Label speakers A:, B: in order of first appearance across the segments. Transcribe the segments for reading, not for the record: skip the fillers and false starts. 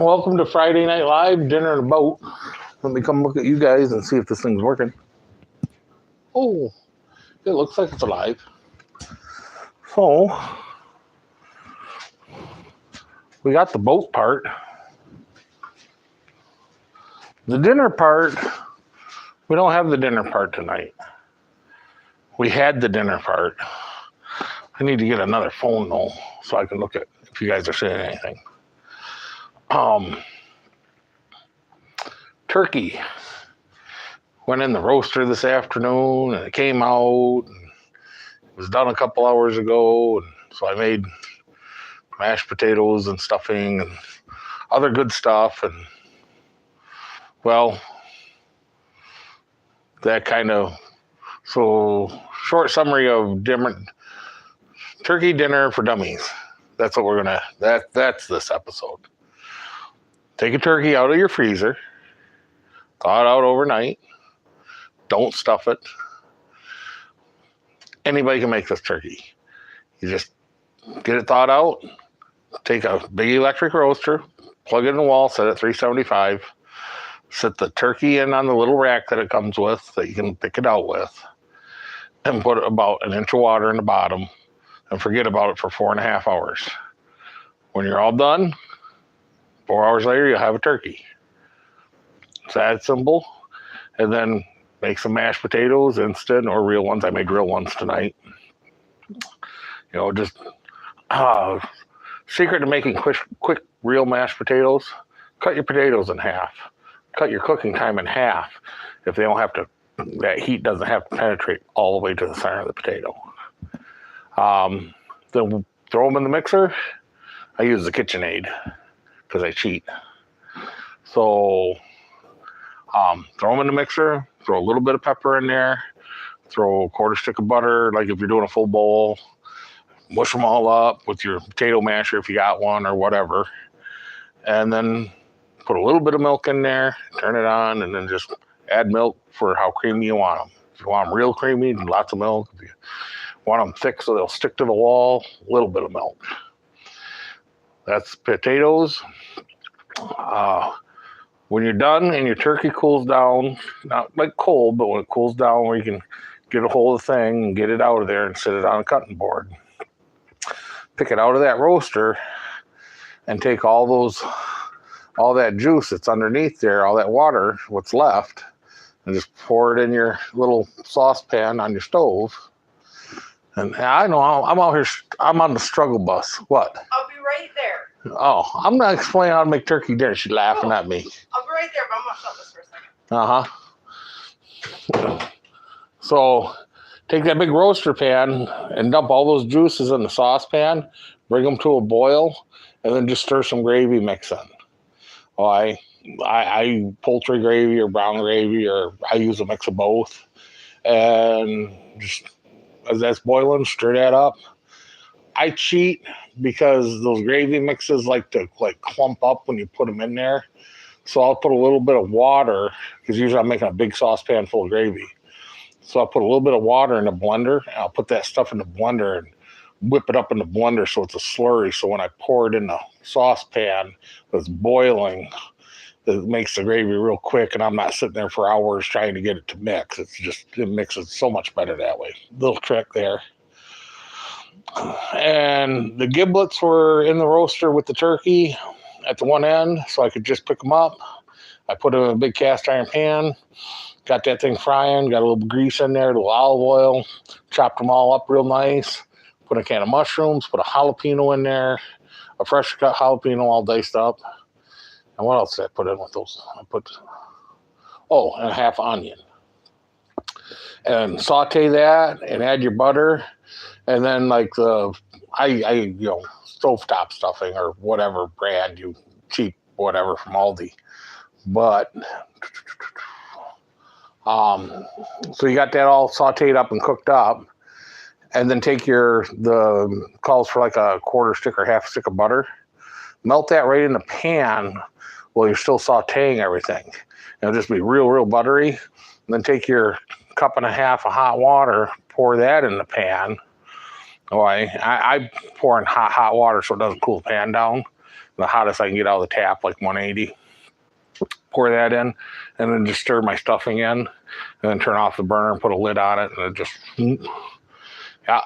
A: Welcome to Friday Night Live, dinner in a boat. Let me come look at you guys and see if this thing's working. Oh, it looks like it's alive. So, we got the boat part. The dinner part, we don't have the dinner part tonight. We had the dinner part. I need to get another phone though, so I can look at if you guys are saying anything. Turkey went in the roaster this afternoon, and it came out. And it was done a couple hours ago, and so I made mashed potatoes and stuffing and other good stuff. And well, that kind of short summary of different turkey dinner for dummies. That's what we're gonna. That's this episode. Take a turkey out of your freezer, thaw it out overnight. Don't stuff it. Anybody can make this turkey. You just get it thawed out. Take a big electric roaster, plug it in the wall, set it at 375. Set the turkey in on the little rack that it comes with that you can pick it out with, and put about an inch of water in the bottom, and forget about it for 4.5 hours. When you're all done, 4 hours later, you'll have a turkey. It's that simple. And then make some mashed potatoes, instant or real ones. I made real ones tonight. Just secret to making quick real mashed potatoes: cut your potatoes in half. Cut your cooking time in half if they don't have to. That heat doesn't have to penetrate all the way to the center of the potato. Then throw them in the mixer. I use the KitchenAid because I cheat. So throw them in the mixer. Throw a little bit of pepper in there. Throw a quarter stick of butter, like if you're doing a full bowl. Mush them all up with your potato masher if you got one or whatever. And then put a little bit of milk in there, turn it on, and then just add milk for how creamy you want them. If you want them real creamy, lots of milk. If you want them thick so they'll stick to the wall, a little bit of milk. That's potatoes. When you're done and your turkey cools down, not like cold, but when it cools down where you can get a hold of the thing and get it out of there and sit it on a cutting board. Pick it out of that roaster and take all that juice that's underneath there, all that water, what's left, and just pour it in your little saucepan on your stove. And I know I'm out here, I'm on the struggle bus. What?
B: I'll be right there.
A: Oh, I'm not explaining how to make turkey dinner. She's laughing at me.
B: I'll be right there, but I'm going to stop this for a second.
A: So take that big roaster pan and dump all those juices in the saucepan, bring them to a boil, and then just stir some gravy mix in. I poultry gravy or brown gravy, or I use a mix of both. And just as that's boiling, stir that up. I cheat because those gravy mixes like to clump up when you put them in there. So I'll put a little bit of water, because usually I'm making a big saucepan full of gravy. So I'll put a little bit of water in the blender, and I'll put that stuff in the blender and whip it up in the blender so it's a slurry. So when I pour it in the saucepan that's boiling, it makes the gravy real quick, and I'm not sitting there for hours trying to get it to mix. It mixes so much better that way. Little trick there. And the giblets were in the roaster with the turkey at the one end, so I could just pick them up. I put them in a big cast iron pan, got that thing frying, got a little grease in there, a little olive oil, chopped them all up real nice, put a can of mushrooms, put a jalapeno in there, a fresh cut jalapeno all diced up. And what else did I put in with those? And a half onion. And saute that and add your butter. And then stovetop stuffing or whatever brand you cheap, whatever from Aldi. But so you got that all sauteed up and cooked up. And then take the calls for like a quarter stick or half stick of butter. Melt that right in the pan while you're still sauteing everything. It'll just be real, real buttery. And then take your cup and a half of hot water, pour that in the pan. I pour in hot water so it doesn't cool the pan down. the hottest I can get out of the tap, like 180. Pour that in, and then just stir my stuffing in, and then turn off the burner and put a lid on it, and it just, yeah.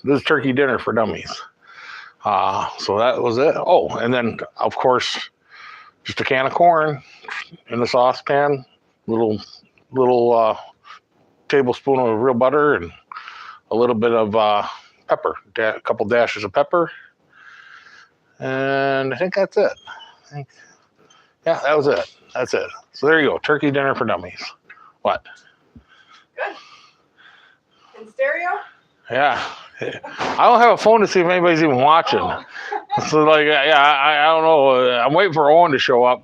A: This is turkey dinner for dummies. So that was it. Oh, and then of course, just a can of corn in the saucepan, little tablespoon of real butter, and a little bit of pepper, a couple dashes of pepper, and I think that's it. Yeah, that was it. That's it. So there you go, turkey dinner for dummies. What?
B: Good. In stereo?
A: Yeah. I don't have a phone to see if anybody's even watching.
B: Oh.
A: So like, yeah, I don't know. I'm waiting for Owen to show up.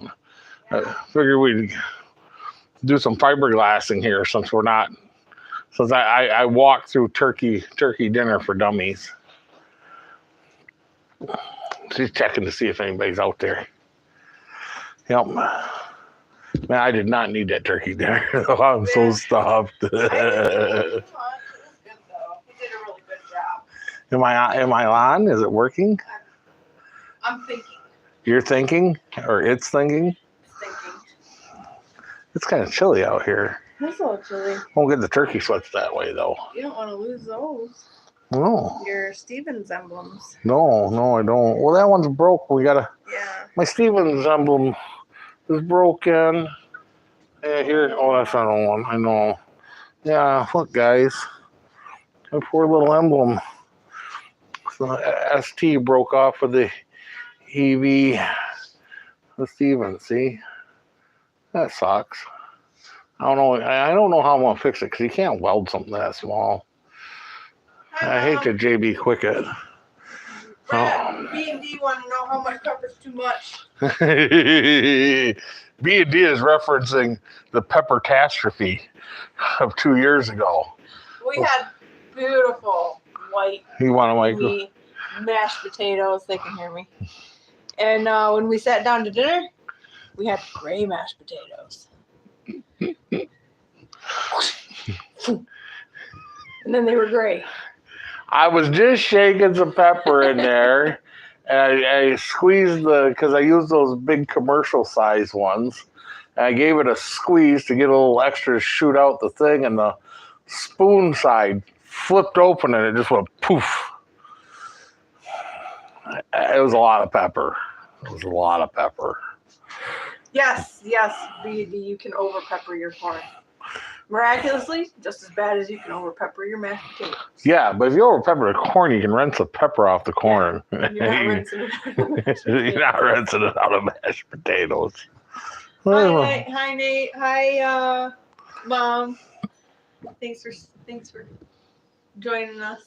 A: I figure we'd do some fiberglassing here since I walked through turkey dinner for dummies. She's checking to see if anybody's out there. Yep. Man, I did not need that turkey dinner. I'm so stuffed.
B: I didn't do much. It was good though. He did a really good job.
A: Am I on? Is it working?
B: I'm thinking.
A: You're thinking, or it's thinking?
B: Thinking.
A: It's kind of chilly out here.
B: It's a little chilly.
A: Won't get the turkey sweats that way though.
B: You don't want to lose those.
A: No.
B: Your Stevens emblems.
A: No, I don't. Well, that one's broke. We gotta.
B: Yeah.
A: My Stevens emblem is broken. Yeah, here. Oh, that's not one. I know. Yeah, look, guys. My poor little emblem. So ST broke off of the EV. The Stevens. See, that sucks. I don't know. I don't know how I'm gonna fix it because you can't weld something that small. I hate to JB Quick-It.
B: Brad, B&D want to know how much pepper's too much.
A: B&D is referencing the pepper catastrophe of 2 years ago.
B: We had beautiful white
A: You want to like
B: meat, mashed potatoes. They can hear me. And when we sat down to dinner, we had gray mashed potatoes. And then they were gray.
A: I was just shaking some pepper in there, and I squeezed because I used those big commercial size ones, and I gave it a squeeze to get a little extra to shoot out the thing, and the spoon side flipped open, and it just went poof. It was a lot of pepper.
B: Yes, B&D, you can over pepper your corn. Miraculously, just as bad as you can over pepper your mashed potatoes.
A: Yeah, but if you over pepper the corn, you can rinse the pepper off the corn.
B: Yeah, you're not rinsing it out of mashed potatoes.
A: You're not rinsing it out of mashed potatoes.
B: Hi, Nate. Hi, Mom. Thanks for joining us.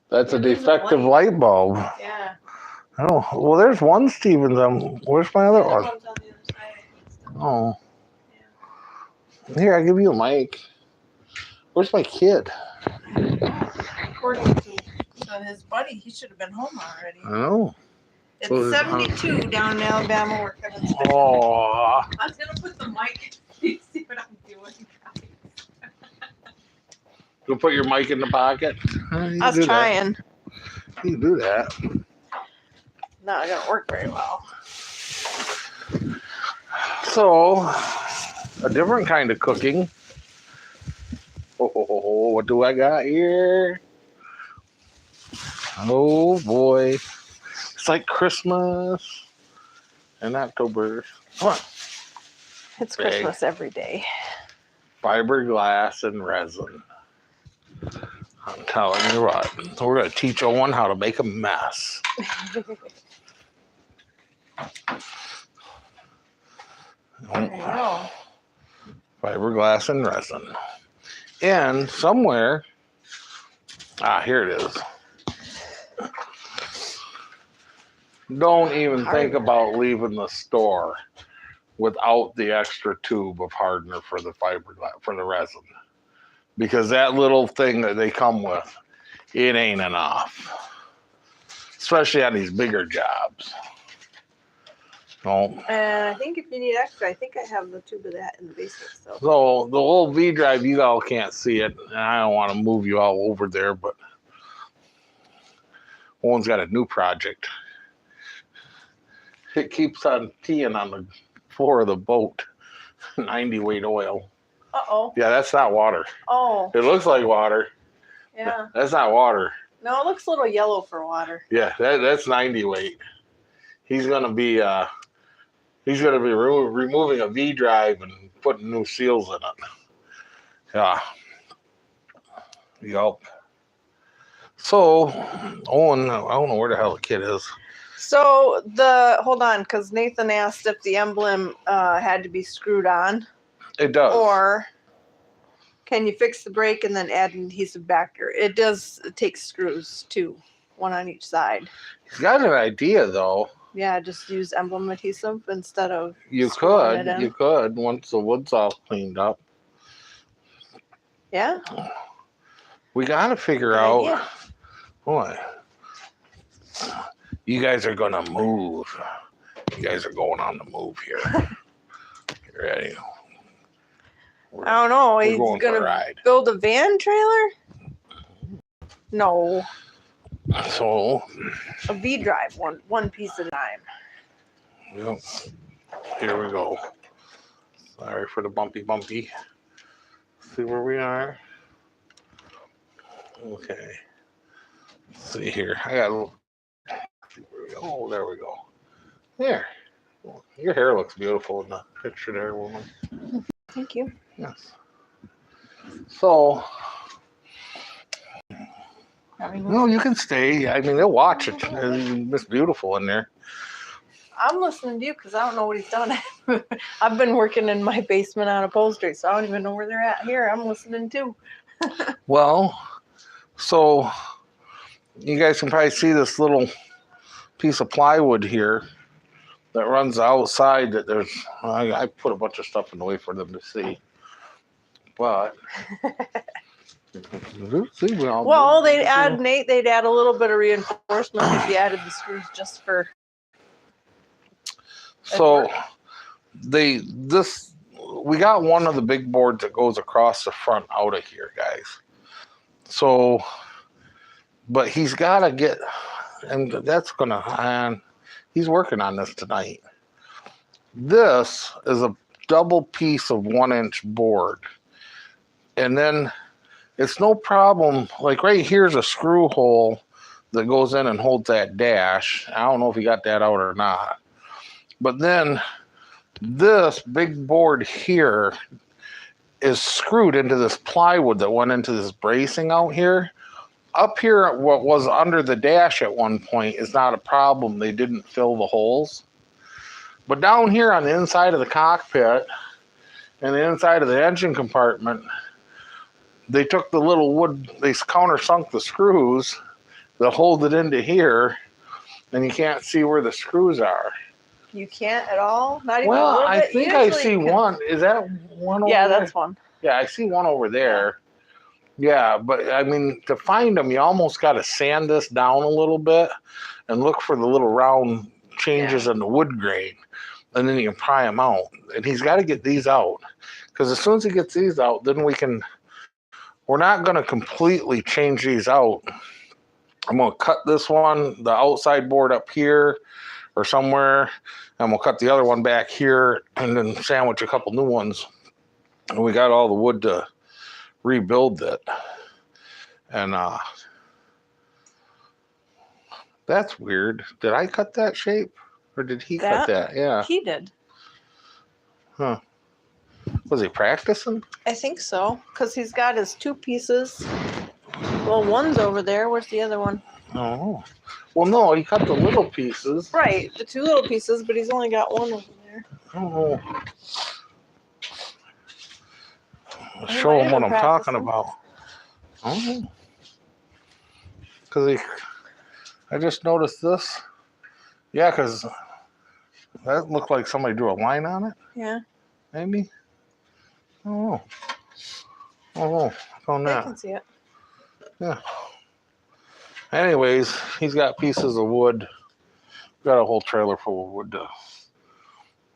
A: That's a defective light bulb.
B: Yeah.
A: Oh, well, there's one Stevens. Where's my other one?
B: One's on the other side.
A: Oh. Here, I'll give you a mic. Where's my kid?
B: According to his buddy, he should have been home already.
A: I know.
B: It's 72 down in Alabama where Kevin's been.
A: Oh.
B: I was going to put the mic in. See what I'm doing.
A: You'll put your mic in the pocket?
B: I was trying.
A: You can do that.
B: Not going to work very well.
A: So, a different kind of cooking. Oh, what do I got here? Oh boy. It's like Christmas and October. What?
B: It's Christmas every day.
A: Fiberglass and resin. I'm telling you what. We're going to teach Owen how to make a mess.
B: There you go.
A: Fiberglass and resin. And somewhere, here it is. Don't even think about leaving the store without the extra tube of hardener for the fiberglass, for the resin. Because that little thing that they come with, it ain't enough. Especially on these bigger jobs. No.
B: And I think if you need extra, I think I have the tube of that in the basement still.
A: So the old V drive, you all can't see it, and I don't want to move you all over there, but Owen's got a new project. it keeps on teeing on the floor of the boat. 90 weight oil.
B: Uh-oh.
A: Yeah, that's not water.
B: Oh.
A: It looks like water.
B: Yeah.
A: That's not water.
B: No, it looks a little yellow for water.
A: Yeah, that's 90 weight. He's gonna be removing a V drive and putting new seals in it. Yeah. Yup. So, Owen, I don't know where the hell the kid is.
B: So hold on, because Nathan asked if the emblem had to be screwed on,
A: It does.
B: or can you fix the brake and then add an adhesive backer? It does take screws too, one on each side.
A: He's got an idea though.
B: Yeah, just use emblem adhesive instead of
A: You
B: screwing
A: could,
B: it in.
A: you could once the wood's all cleaned up.
B: Yeah.
A: We got to figure
B: Good
A: out
B: idea.
A: what. You guys are gonna move. You guys are going on the move here. You ready?
B: I don't know.
A: We're
B: He's
A: going for a
B: gonna
A: ride.
B: build a van trailer? No,
A: So,
B: a V drive, one piece at a time.
A: yep. Here we go. Sorry for the bumpy. See where we are. Okay. Let's see here. I got a little. Oh, there we go. There. Your hair looks beautiful in the picture there, woman.
B: Thank you.
A: Yes. So, no, you can stay. I mean, they'll watch it. It's beautiful in there.
B: I'm listening to you because I don't know what he's done. I've been working in my basement on upholstery, so I don't even know where they're at here. I'm listening too.
A: Well, so you guys can probably see this little piece of plywood here that runs outside. That there's, I put a bunch of stuff in the way for them to see, but see,
B: Well, they'd add a little bit of reinforcement if you added the screws just for.
A: So we got one of the big boards that goes across the front out of here, guys. So, but he's got to get, and he's working on this tonight. This is a double piece of 1-inch board. And then it's no problem. Like right here's a screw hole that goes in and holds that dash. I don't know if you got that out or not. But then this big board here is screwed into this plywood that went into this bracing out here. Up here, what was under the dash at one point is not a problem. They didn't fill the holes. But down here on the inside of the cockpit and the inside of the engine compartment, they took the little wood, they countersunk the screws that hold it into here, and you can't see where the screws are.
B: You can't at all? Not even a
A: Well,
B: little
A: I
B: bit?
A: think I see one. Is that one over
B: Yeah,
A: there?
B: that's one.
A: Yeah, I see one over there. Yeah, but I mean, to find them, you almost got to sand this down a little bit and look for the little round changes in the wood grain, and then you can pry them out. And he's got to get these out, because as soon as he gets these out, then we're not going to completely change these out. I'm going to cut this one, the outside board up here or somewhere, and we'll cut the other one back here and then sandwich a couple new ones. And we got all the wood to rebuild it. And that's weird. Did I cut that shape? Or did he cut that? Yeah.
B: He did.
A: Huh. Was he practicing?
B: I think so, because he's got his two pieces. Well, one's over there. Where's the other one?
A: Oh. Well, no, he cut the little pieces.
B: Right, the two little pieces, but he's only got one over there.
A: Oh. Show him what I'm talking about. Oh. Because I just noticed this. Yeah, because that looked like somebody drew a line on it.
B: Yeah.
A: Maybe. Oh. Oh, on
B: I
A: that.
B: can see it.
A: Yeah. Anyways, he's got pieces of wood. Got a whole trailer full of wood to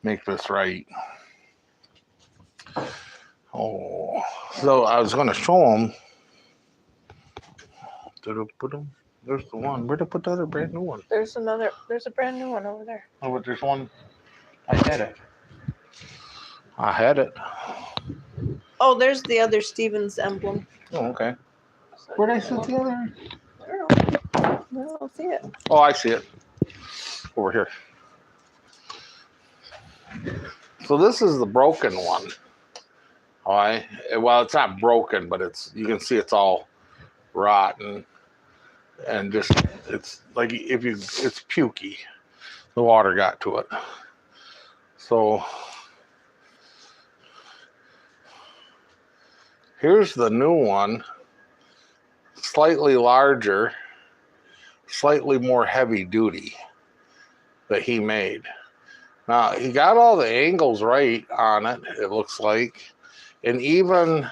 A: make this right. Oh, so I was going to show him. There's the one. Where'd I put the other brand new one?
B: There's a brand new one over there.
A: Oh, but there's one. I had it. I had it.
B: Oh, there's the other Stevens emblem.
A: Oh, okay. Where'd I set the other?
B: I don't know. I don't see it.
A: Oh, I see it. Over here. So this is the broken one. All right. Well, it's not broken, but you can see it's all rotten and just it's like it's pukey. The water got to it. So here's the new one, slightly larger, slightly more heavy duty that he made. Now he got all the angles right on it, it looks like. And even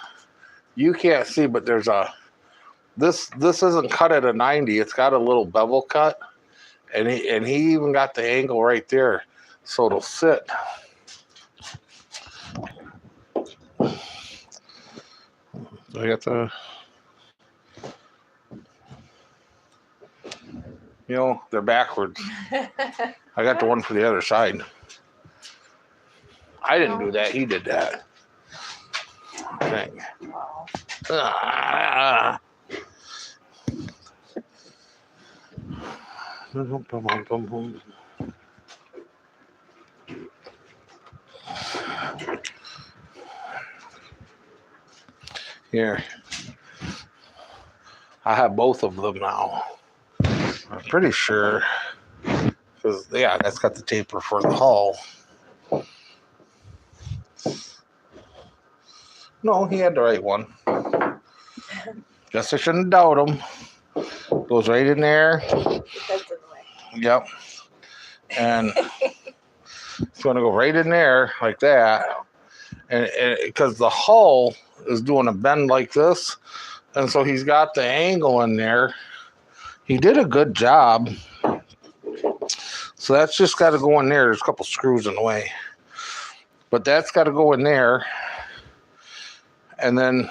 A: you can't see, but there's this isn't cut at a 90, it's got a little bevel cut. And he even got the angle right there, so it'll sit. I got they're backwards. I got the one for the other side. I didn't do that. He did that. Dang.
B: Wow.
A: Ah. Here. I have both of them now. I'm pretty sure. Because, yeah, that's got the taper for the hull. No, he had the right one. Guess I shouldn't doubt him. Goes right in there.
B: That's in the way.
A: Yep. And it's going to go right in there like that. And because the hull is doing a bend like this. And so he's got the angle in there. He did a good job. So that's just got to go in there. There's a couple screws in the way. But that's got to go in there. And then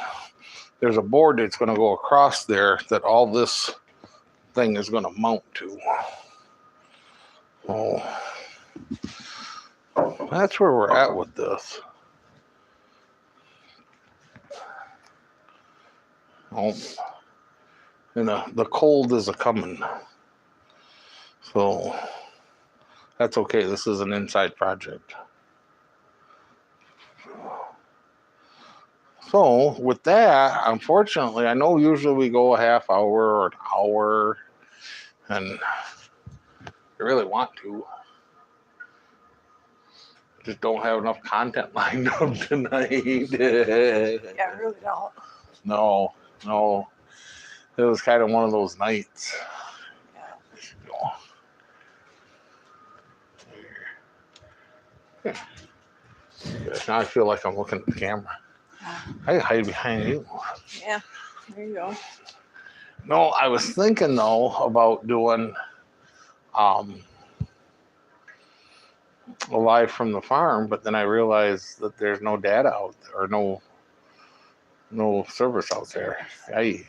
A: there's a board that's going to go across there that all this thing is going to mount to. Oh, that's where we're at with this. Oh, and the cold is a coming. So that's okay. This is an inside project. So with that, unfortunately, I know usually we go a half hour or an hour, and I really want to. Just don't have enough content lined up tonight.
B: Yeah, I really don't.
A: No. It was kind of one of those nights. Yeah. Now I feel like I'm looking at the camera. I hide behind you.
B: Yeah, there you go.
A: No, I was thinking though about doing a live from the farm, but then I realized that there's no data out there, or no service out there. Yeah.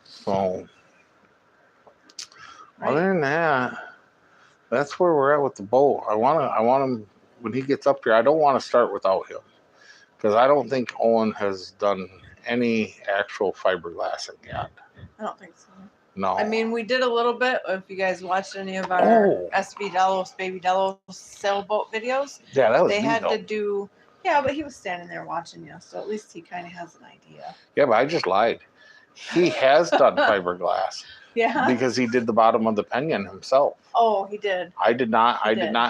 A: So other than that, that's where we're at with the boat. I want him when he gets up here. I don't want to start without him. Because I don't think Owen has done any actual fiberglassing yet.
B: I don't think so.
A: No.
B: I mean, we did a little bit. If you guys watched any of our SV Delos, Baby Delos sailboat videos,
A: yeah, that was
B: they had
A: though.
B: to do. Yeah, but he was standing there watching you, so at least he kind of has an idea.
A: Yeah, but I just lied. He has done fiberglass.
B: Yeah.
A: Because he did the bottom of the pinion himself.
B: Oh, he did.
A: I did not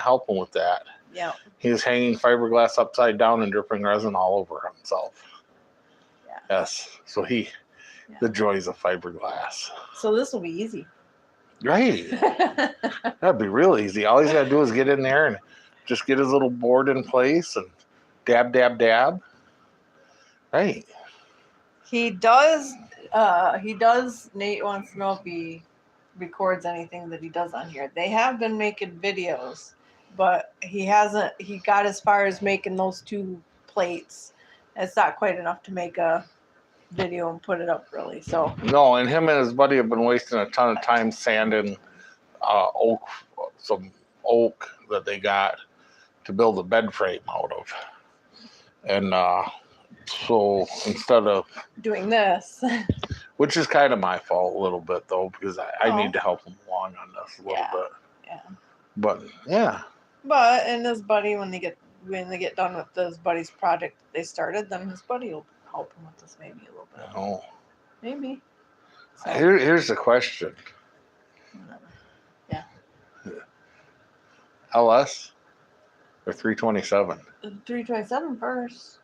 A: help him with that.
B: Yeah.
A: He was hanging fiberglass upside down and dripping resin all over himself.
B: Yeah.
A: Yes. So the joys of fiberglass.
B: So this will be easy.
A: Right. That'd be real easy. All he's got to do is get in there and just get his little board in place and dab, dab, dab. Right.
B: He does. Nate wants to know if he records anything that he does on here. They have been making videos, but he got as far as making those 2 plates. It's not quite enough to make a video and put it up really. So
A: No, and him and his buddy have been wasting a ton of time sanding some oak that they got to build a bed frame out of. And so instead of
B: doing this,
A: which is kind of my fault a little bit though, because I
B: Oh.
A: need to help him along on this a little
B: Yeah.
A: bit.
B: yeah.
A: But yeah,
B: But and his buddy, when they get done with his buddy's project they started, then his buddy will help him with this maybe a little bit.
A: oh,
B: Maybe. So,
A: here's the question:
B: whatever.
A: LS or 327?
B: 327 first.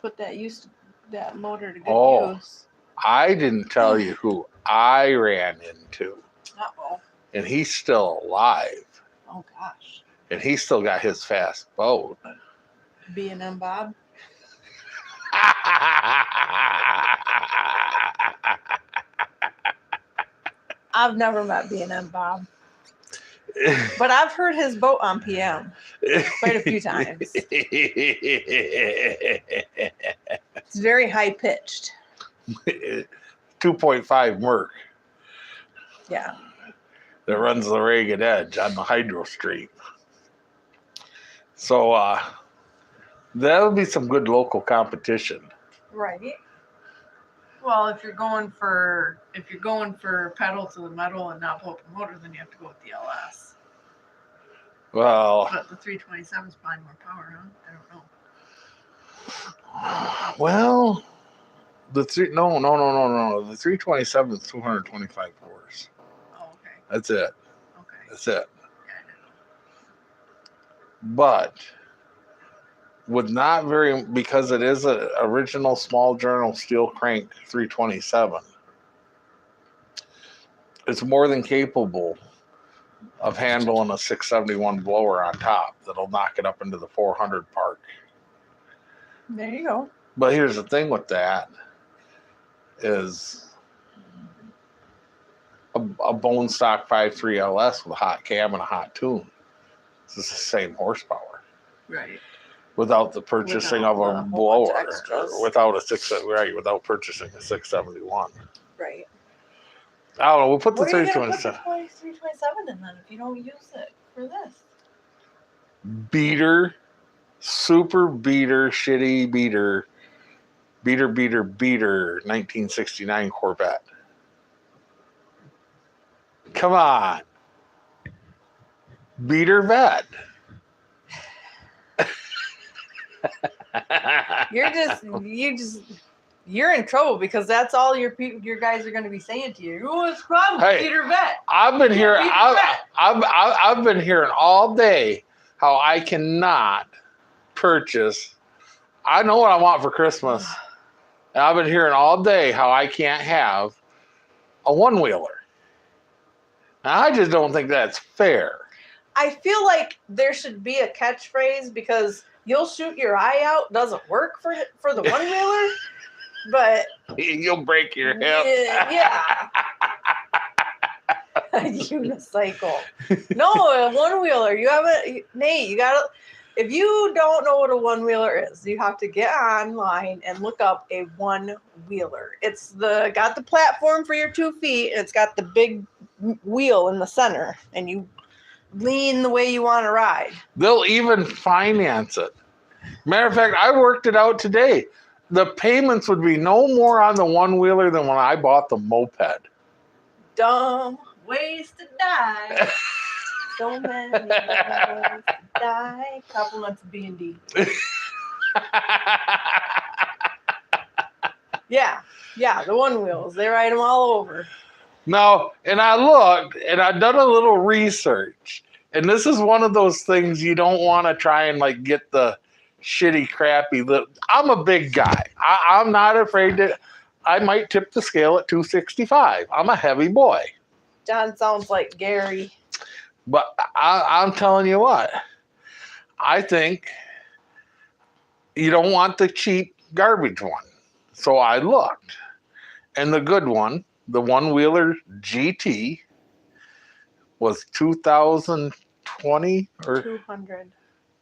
B: Put that motor to good
A: Oh.
B: use.
A: I didn't tell you who I ran into,
B: Uh-oh.
A: and he's still alive,
B: Oh gosh.
A: and he's still got his fast boat.
B: B&M Bob. I've never met B&M Bob, but I've heard his boat on PM quite a few times. It's very high pitched.
A: 2.5 Merc
B: Yeah.
A: that runs the Ragged Edge on the Hydro Street. So that'll be some good local competition.
B: Right. Well, if you're going for pedal to the metal and not pull up a motor, then you have to go with the LS.
A: Well,
B: But the 327 is probably more power, huh? I don't know.
A: well, the the 327 is 225 horse.
B: Oh, okay.
A: That's it.
B: Okay.
A: That's it.
B: Yeah, I didn't know.
A: But with not very, because it is an original small journal steel crank 327, it's more than capable of handling a 671 blower on top that'll knock it up into the 400 park.
B: There you go.
A: But here's the thing with that is a bone stock 5.3 LS with a hot cam and a hot tune. It's the same horsepower
B: Right.
A: without the purchasing
B: Without
A: of
B: the
A: a
B: whole bunch
A: blower,
B: of extras.
A: without purchasing a 671.
B: Right.
A: I don't know. We'll put the
B: What are you going to put the
A: 327
B: 327 in then if you don't use it for this?
A: beater, super beater, shitty beater, 1969 Corvette. Come on. Beater vet.
B: You're in trouble because that's all your guys are going to be saying to you. Oh, what's the problem?
A: Hey,
B: Peter Vet.
A: I've been hearing
B: Beater vet.
A: I've been hearing all day how I cannot purchase. I know what I want for Christmas. And I've been hearing all day how I can't have a one-wheeler. And I just don't think that's fair.
B: I feel like there should be a catchphrase because you'll shoot your eye out doesn't work for the one wheeler, but
A: You'll break your hip.
B: yeah. A unicycle. No, a one wheeler. Nate, you gotta. If you don't know what a one wheeler is, you have to get online and look up a one wheeler. It's got the platform for your 2 feet. And it's got the big wheel in the center, and you lean the way you want to ride.
A: They'll even finance it. Matter of fact, I worked it out today. The payments would be no more on the one-wheeler than when I bought the moped.
B: Dumb ways to die. So many ways to die. Compliments of B&D. Yeah, the one wheels. They ride them all over.
A: No, and I looked, and I've done a little research. And this is one of those things you don't want to try and like get the shitty, crappy little. I'm a big guy. I'm not afraid to. I might tip the scale at 265. I'm a heavy boy.
B: John sounds like Gary.
A: But I'm telling you what, I think you don't want the cheap garbage one. So I looked, and the good one, the one-wheeler GT, was 2020 or
B: 200.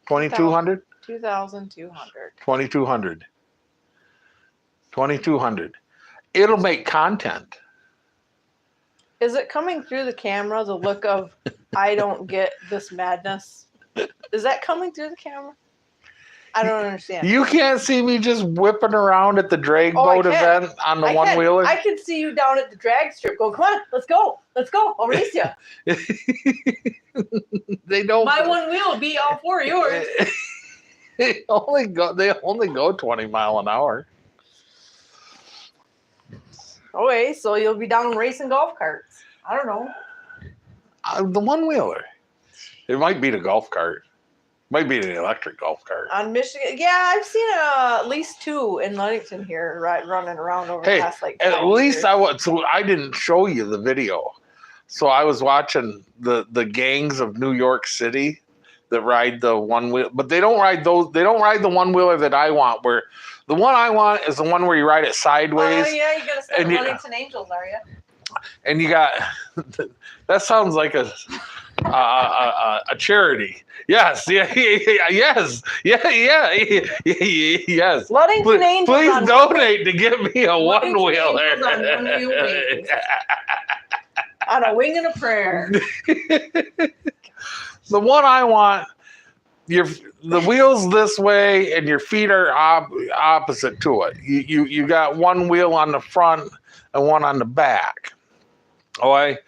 A: 2200?
B: 2,200.
A: 2200. 2200. It'll make content.
B: Is it coming through the camera, the look of, I don't get this madness? Is that coming through the camera? I don't understand.
A: You can't see me just whipping around at the drag boat event on the one-wheeler?
B: I can see you down at the drag strip go, come on, let's go. I'll race you.
A: They don't.
B: My one wheel will be all four of yours.
A: They only go 20 mile an hour.
B: Okay, so you'll be down racing golf carts. I don't know.
A: The one-wheeler. It might be the golf cart. Might be the electric golf cart.
B: On Michigan, yeah, I've seen at least two in Ludington here running around over the last like.
A: At least
B: years.
A: So I didn't show you the video. So I was watching the gangs of New York City that ride the one wheel, but they don't ride those. They don't ride the one wheeler that I want. Where the one I want is the one where you ride it sideways.
B: Oh yeah, you're gonna start Ludington Angels, are you?
A: And you got that sounds like a charity. Yes, yes.
B: Ludington Angels.
A: Please donate to get me a one wheeler.
B: On a wing and a prayer.
A: The one I want, the wheels this way and your feet are opposite to it. You got one wheel on the front and one on the back. Okay,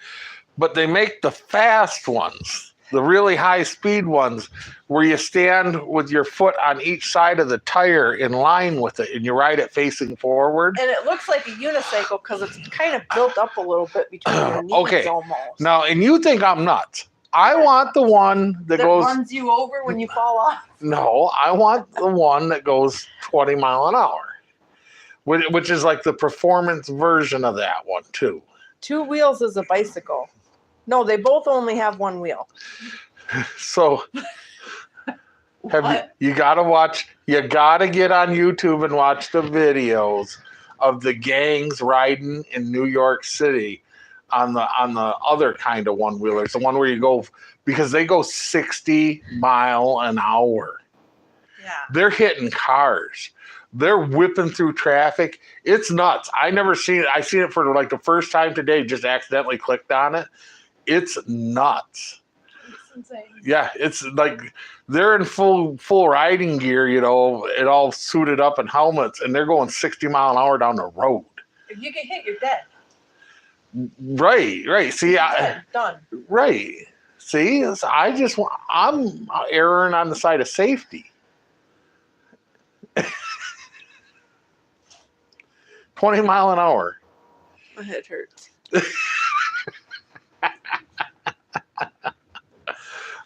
A: but they make the fast ones, the really high speed ones, where you stand with your foot on each side of the tire in line with it, and you ride it facing forward.
B: And it looks like a unicycle because it's kind of built up a little bit between your knees almost.
A: Now, and you think I'm nuts. I want the one that goes...
B: runs you over when you fall off?
A: No, I want the one that goes 20 mile an hour, which is like the performance version of that one, too.
B: 2 wheels is a bicycle. No, they both only have 1 wheel.
A: So... You gotta get on YouTube and watch the videos of the gangs riding in New York City on the other kind of one wheelers, the one where you go, because they go 60 mile an hour.
B: Yeah.
A: They're hitting cars. They're whipping through traffic. It's nuts. I never seen it. I seen it for like the first time today, just accidentally clicked on it. It's nuts. Insane. Yeah, it's like they're in full riding gear, it all suited up in helmets, and they're going 60 mile an hour down the road.
B: If you get hit, you're dead.
A: Right. See,
B: done.
A: Right. See, I'm erring on the side of safety. 20 mile an hour.
B: My head hurts.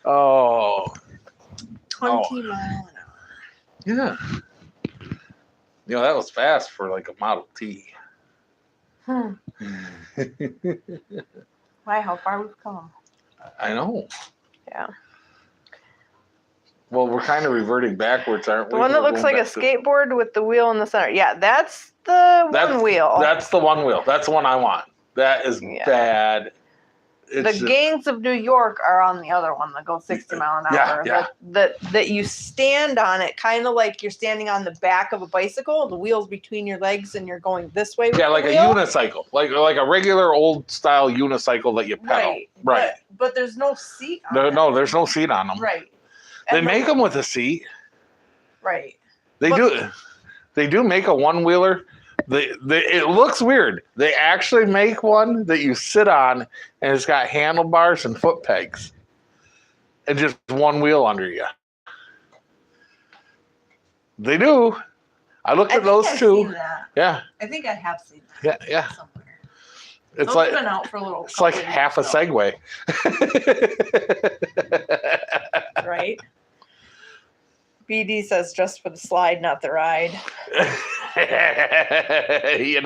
A: Oh.
B: 20 mile an hour.
A: Yeah. That was fast for like a Model T.
B: Wow, how far we've come.
A: I know.
B: Yeah.
A: Well, we're kind of reverting backwards, aren't we?
B: The one that looks like a skateboard with the wheel in the center. Yeah, that's the one wheel.
A: That's the one wheel. That's the one I want. That is bad.
B: The gangs of New York are on the other one that goes 60 mile an hour.
A: Yeah.
B: That you stand on it, kind of like you're standing on the back of a bicycle. The wheel's between your legs, and you're going this way.
A: Yeah, like a unicycle, like a regular old style unicycle that you pedal. Right.
B: But there's no seat on
A: them. No, there's no seat on them.
B: Right.
A: They make them with a seat.
B: Right.
A: They do make a one wheeler. It looks weird. They actually make one that you sit on, and it's got handlebars and foot pegs, and just one wheel under you. They do. I looked at those too. Yeah.
B: I think I have seen that.
A: Yeah.
B: Somewhere.
A: It's
B: those
A: like
B: been out for a little.
A: It's like half a Segway.
B: Right. BD says just for the slide, not the ride. Right.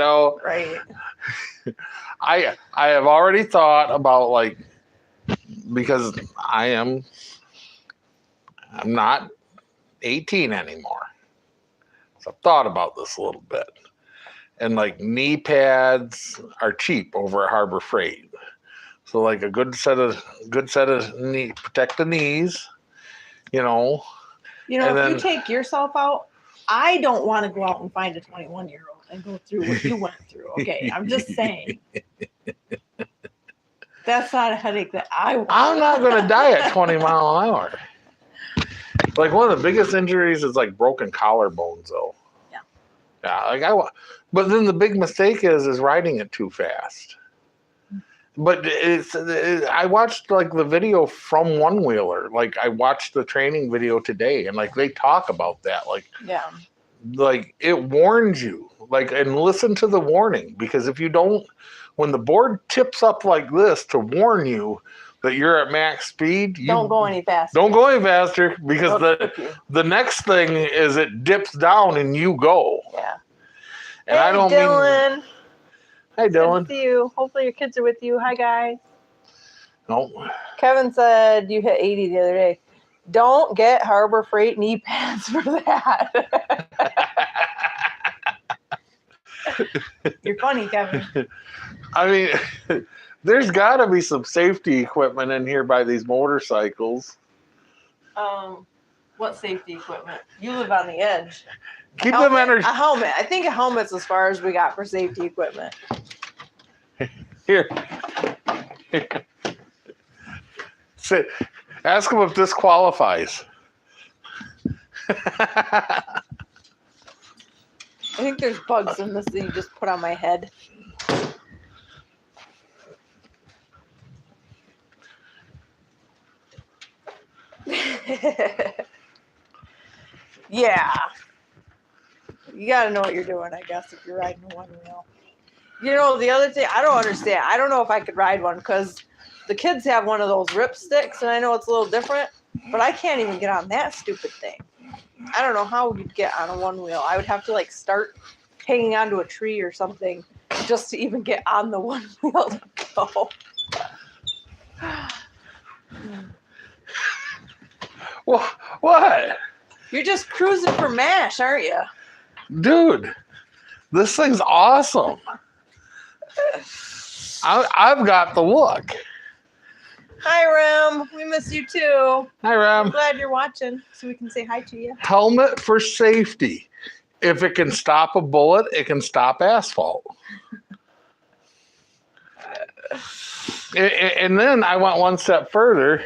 A: I have already thought about because I'm not 18 anymore. So I've thought about this a little bit. And knee pads are cheap over at Harbor Freight. So a good set of knee, protect the knees,
B: if you take yourself out, I don't want to go out and find a 21-year-old. and go through what you went through. Okay, I'm just saying. That's not a headache that I want.
A: I'm not going to die at 20 mile an hour. Like one of the biggest injuries is like broken collarbones, though.
B: Yeah.
A: Yeah. But then the big mistake is riding it too fast. But I watched like the video from One Wheeler. Like I watched the training video today, and like they talk about that. Like it warns you. Like, and listen to the warning, because if you don't, when the board tips up like this to warn you that you're at max speed, you
B: don't go any faster.
A: Don't go any faster, because the next thing is it dips down and you go.
B: Yeah.
A: And
B: hey,
A: I don't
B: Dylan.
A: mean. Hi, Dylan.
B: Good to see you. Hopefully your kids are with you. Hi, guys.
A: No.
B: Kevin said you hit 80 the other day. Don't get Harbor Freight knee pads for that. You're funny, Kevin.
A: I mean, there's got to be some safety equipment in here by these motorcycles.
B: What safety equipment? You live on the edge.
A: Keep them
B: a helmet. I think a helmet's as far as we got for safety equipment.
A: Here. Sit. Ask them if this qualifies.
B: I think there's bugs in this that you just put on my head. Yeah. You got to know what you're doing, I guess, if you're riding a one wheel. You know, the other thing, I don't understand. I don't know if I could ride one because the kids have one of those rip sticks, and I know it's a little different, but I can't even get on that stupid thing. I don't know how you'd get on a one wheel. I would have to like start hanging onto a tree or something just to even get on the one wheel to go.
A: What?
B: You're just cruising for MASH, aren't you?
A: Dude, this thing's awesome. I've got the look.
B: Hi, Ram. We miss you too.
A: Hi, Ram.
B: I'm glad you're watching so we can say hi to you.
A: Helmet for safety. If it can stop a bullet, it can stop asphalt. And then I went one step further.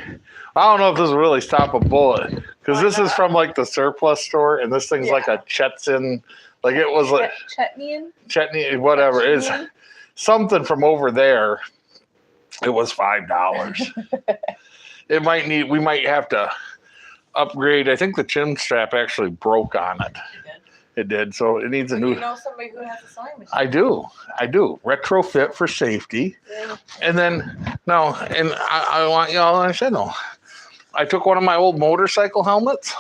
A: I don't know if this will really stop a bullet, because this is from like the surplus store, and this thing's like a Chetson, like it was like Chetney, whatever. It's something from over there. It was $5. We might have to upgrade. I think the chin strap actually broke on it. It did. So it needs a new.
B: You know somebody who has a sewing machine?
A: I do. Retrofit for safety. Yeah. And then, no, and I want you all to understand, though. I took one of my old motorcycle helmets,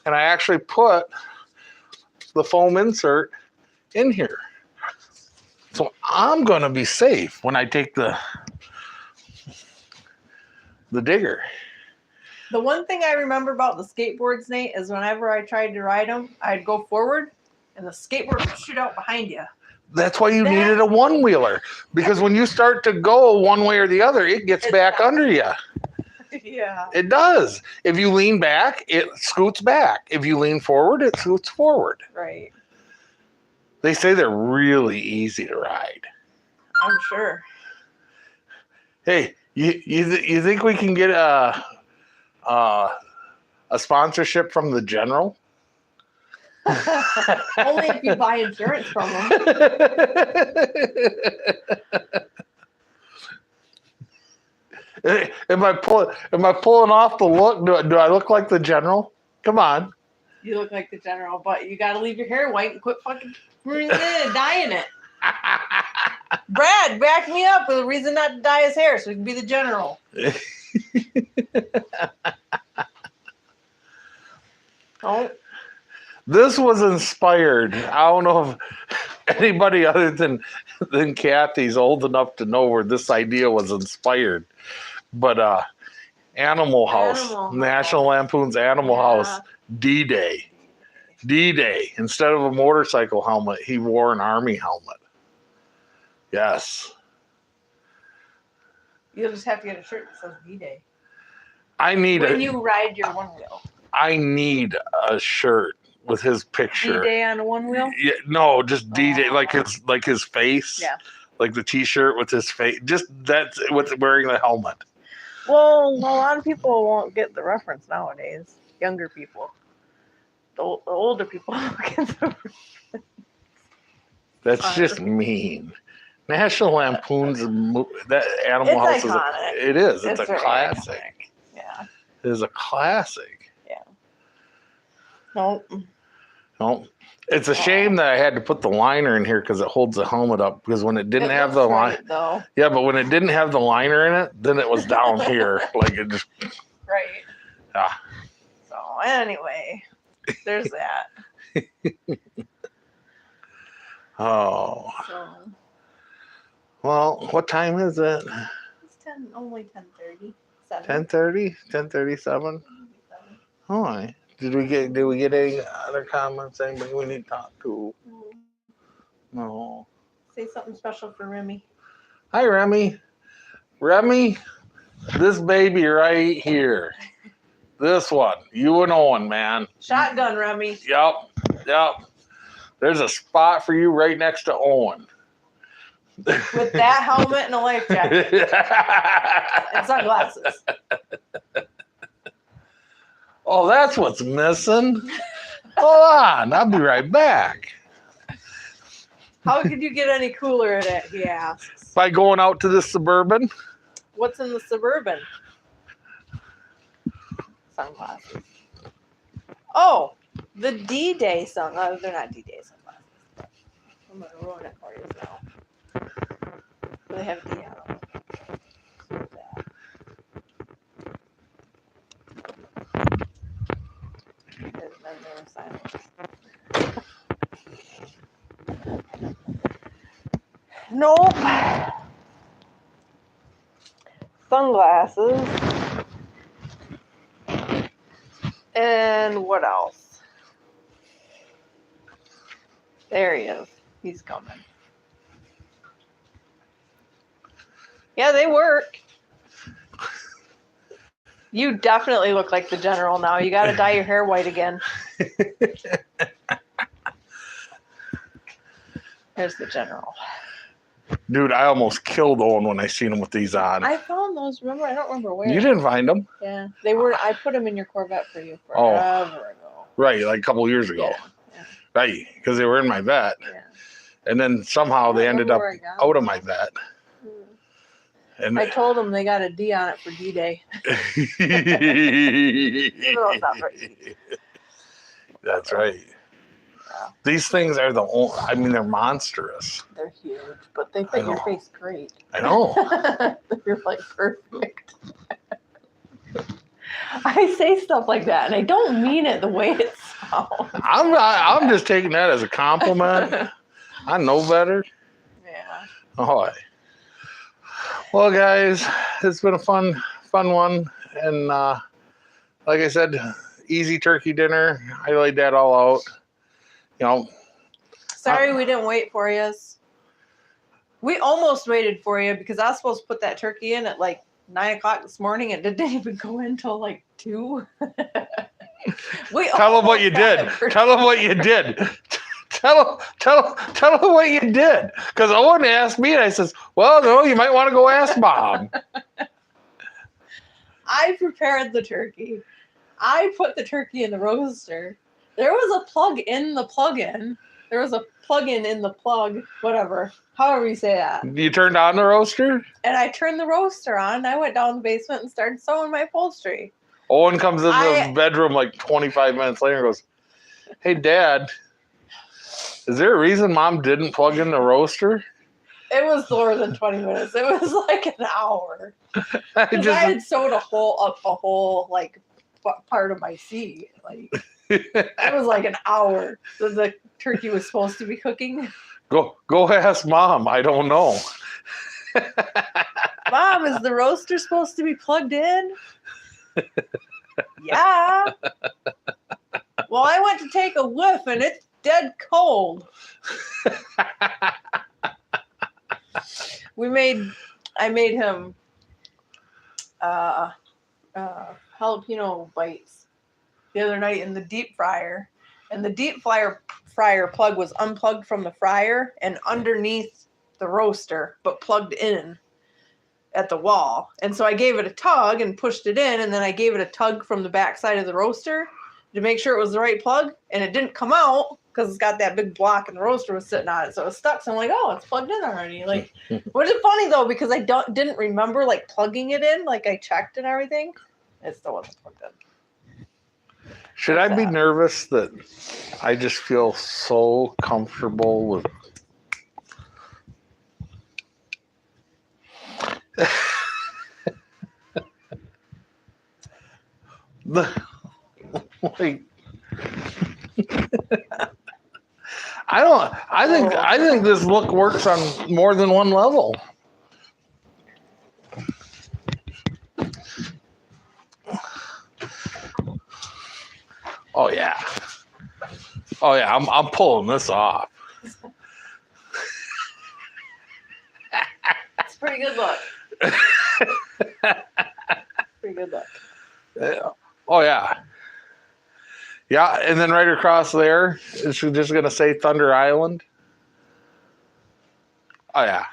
A: and I actually put the foam insert in here. So I'm going to be safe when I take the digger.
B: The one thing I remember about the skateboards, Nate, is whenever I tried to ride them, I'd go forward, and the skateboard would shoot out behind you.
A: That's why you needed a one-wheeler, because when you start to go one way or the other, it gets back under you.
B: Yeah.
A: It does. If you lean back, it scoots back. If you lean forward, it scoots forward.
B: Right.
A: They say they're really easy to ride.
B: I'm sure.
A: Hey, you think we can get a sponsorship from the General?
B: Only if you buy insurance from them.
A: Am I pulling off the look? Do I look like the General? Come on.
B: You look like the General, but you got to leave your hair white and quit fucking dyeing it. Brad, back me up with a reason not to dye his hair so he can be the General. Oh.
A: This was inspired. I don't know if anybody other than Kathy's old enough to know where this idea was inspired. But Animal House, National Lampoon's Animal House, D-Day. Instead of a motorcycle helmet, he wore an army helmet. Yes.
B: You'll just have to get a shirt that says D-Day.
A: I need
B: when you ride your one wheel.
A: I need a shirt with his picture.
B: D-Day on a one wheel.
A: Yeah, no, just DJ,
B: Oh.
A: like his face.
B: Yeah.
A: Like the T-shirt with his face. Just that's with wearing the helmet.
B: Well, a lot of people won't get the reference nowadays. Younger people. The older people get the
A: That's
B: Sorry.
A: just mean. National Lampoon's that Animal House
B: iconic.
A: It is. It's a
B: very
A: classic.
B: iconic. Yeah.
A: It is a classic.
B: Yeah. Nope.
A: No, it's a shame that I had to put the liner in here because it holds the helmet up. Because when it didn't have the line,
B: though.
A: yeah, but when it didn't have the liner in it, then it was down here, like it just.
B: Right.
A: Yeah.
B: So anyway, there's that.
A: Oh.
B: So
A: Well, what time is it?
B: it's only 10:30.
A: 10:30? 10:37? Oh, did we get any other comments? Anybody we need to talk to? No.
B: Say something special for Remy.
A: Hi, Remy. Remy, this baby right here. This one. You and Owen, man.
B: Shotgun, Remy.
A: Yep. There's a spot for you right next to Owen.
B: With that helmet and a life jacket. And sunglasses.
A: Oh, that's what's missing. Hold on, I'll be right back.
B: How could you get any cooler at it, he asks.
A: By going out to the Suburban.
B: What's in the Suburban? Sunglasses. Oh, the D-Day sunglasses. They're not D-Day sunglasses. I'm going to ruin it for you now. They have D on them. And then they were silent. Nope. Sunglasses. And what else? There he is. He's coming. Yeah, they work. You definitely look like the general now. You got to dye your hair white again. There's the general.
A: Dude, I almost killed Owen when I seen him with these on.
B: I found those. Remember, I don't remember where.
A: You didn't find them?
B: Yeah, they were. I put them in your Corvette for you forever ago.
A: Right, like a couple years ago.
B: Yeah.
A: Right, because they were in my vet.
B: Yeah.
A: And then somehow they ended up out of my vet. And
B: I told them they got a D on it for D-Day. Even though it's not for D.
A: That's right.
B: Yeah.
A: These things are they're monstrous.
B: They're huge, but they fit your face great.
A: I know.
B: They're like perfect. I say stuff like that, and I don't mean it the way it sounds.
A: I'm just taking that as a compliment. I know better.
B: Yeah.
A: Oh. Well, guys, it's been a fun one, and like I said, easy turkey dinner. I laid that all out. You know.
B: Sorry we didn't wait for you. We almost waited for you because I was supposed to put that turkey in at like 9 o'clock this morning. It didn't even go in until like 2.
A: Tell them what you did. Tell them what you did. Tell them what you did. Because Owen asked me, and I says, well, no, you might want to go ask Mom.
B: I prepared the turkey. I put the turkey in the roaster. There was a plug in the plug-in. There was a plug-in in the plug, whatever. However you say that.
A: You turned on the roaster?
B: And I turned the roaster on. I went down the basement and started sewing my upholstery.
A: Owen comes in the bedroom like 25 minutes later and goes, hey, Dad, is there a reason Mom didn't plug in the roaster?
B: It was more than 20 minutes. It was like an hour. Because I had sewed a whole like part of my seat. Like it was like an hour that the turkey was supposed to be cooking.
A: Go ask Mom. I don't know.
B: Mom, is the roaster supposed to be plugged in? Yeah. Well, I went to take a whiff and it's dead cold. I made him jalapeno bites the other night in the deep fryer. and the deep fryer plug was unplugged from the fryer and underneath the roaster, but plugged in at the wall. And so I gave it a tug and pushed it in, and then I gave it a tug from the back side of the roaster to make sure it was the right plug, and it didn't come out because it's got that big block and the roaster was sitting on it, so it was stuck. So I'm like, oh, it's plugged in already. Like, which is funny though, because I didn't remember like plugging it in. Like I checked and everything, it still wasn't plugged in.
A: Should I be nervous that I just feel so comfortable with like I think this look works on more than one level. Oh yeah. Oh yeah, I'm pulling this off.
B: It's a pretty good look. Pretty good look.
A: Yeah. Oh yeah. Yeah, and then right across there, is she just gonna say Thunder Island? Oh yeah.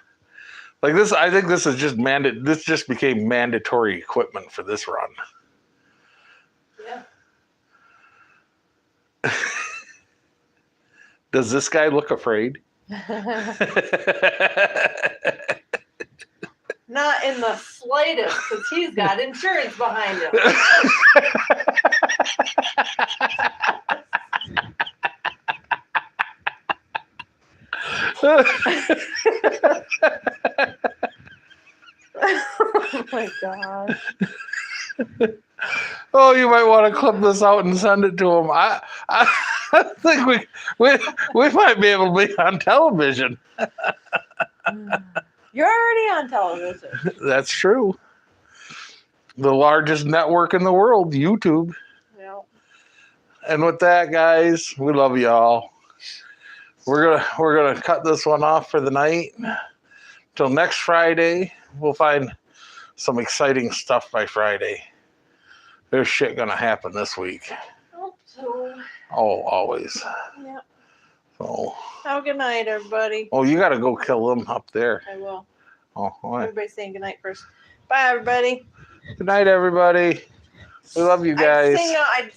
A: Like this, I think this is just this just became mandatory equipment for this run.
B: Yeah.
A: Does this guy look afraid?
B: Not in the slightest, because he's got insurance behind him. Oh my god.
A: Oh, you might want to clip this out and send it to him. I think we might be able to be on television.
B: You're already on television.
A: That's true. The largest network in the world, YouTube.
B: Yeah.
A: And with that, guys, we love y'all. We're gonna cut this one off for the night. Till next Friday, we'll find some exciting stuff by Friday. There's shit gonna happen this week.
B: Hope so.
A: Oh, always.
B: Yep.
A: So.
B: Have a good night, everybody.
A: Oh, you gotta go kill them up there.
B: I will.
A: Oh, all right.
B: Everybody saying good night first. Bye, everybody.
A: Good night, everybody. We love you guys.
B: I'd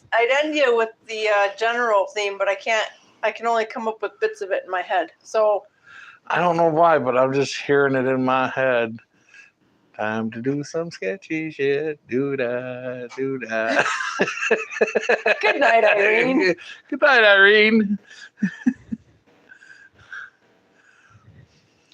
B: end you with the general theme, but I can't. I can only come up with bits of it in my head. So
A: I don't know why, but I'm just hearing it in my head. Time to do some sketchy shit. Do da, do da.
B: Good night, Irene.
A: Good night, Irene.